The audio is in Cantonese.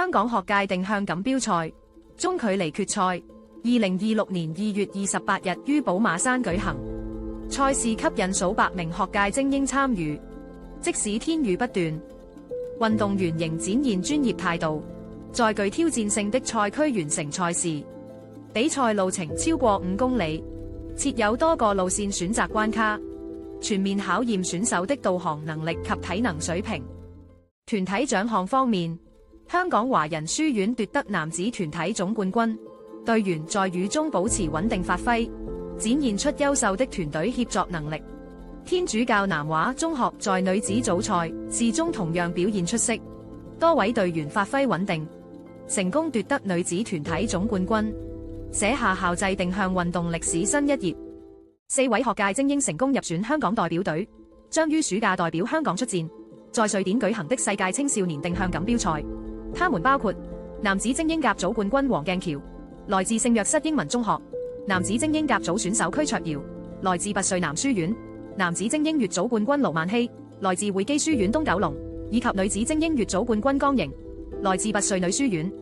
香港學界定向錦標賽中距離決賽，2026年2月28日於寶馬山舉行。賽事吸引數百名學界精英參與，即使天雨不斷，運動員仍展現專業態度，在具挑戰性的賽區完成賽事。比賽路程超過5公里，設有多個路線選擇關卡，全面考驗選手的導航能力及體能水平。團體獎項方面，香港華人書院奪得男子團體總冠軍，隊員在雨中保持穩定發揮，展現出優秀的團隊協作能力。天主教南華中學在女子組賽事中同樣表現出色，多位隊員發揮穩定，成功奪得女子團體總冠軍，寫下校際定向運動歷史新一頁。4位學界精英成功入選香港代表隊，將於暑假代表香港出戰在瑞典舉行的世界青少年定向錦標賽。他們包括男子精英甲組冠軍黃鏡橋，來自聖若瑟英文中學；男子精英甲組選手區卓瑤，來自拔萃男書院；男子精英乙組冠軍盧曼希，來自匯基書院東九龍；以及女子精英乙組冠軍江瑩，來自拔萃女書院。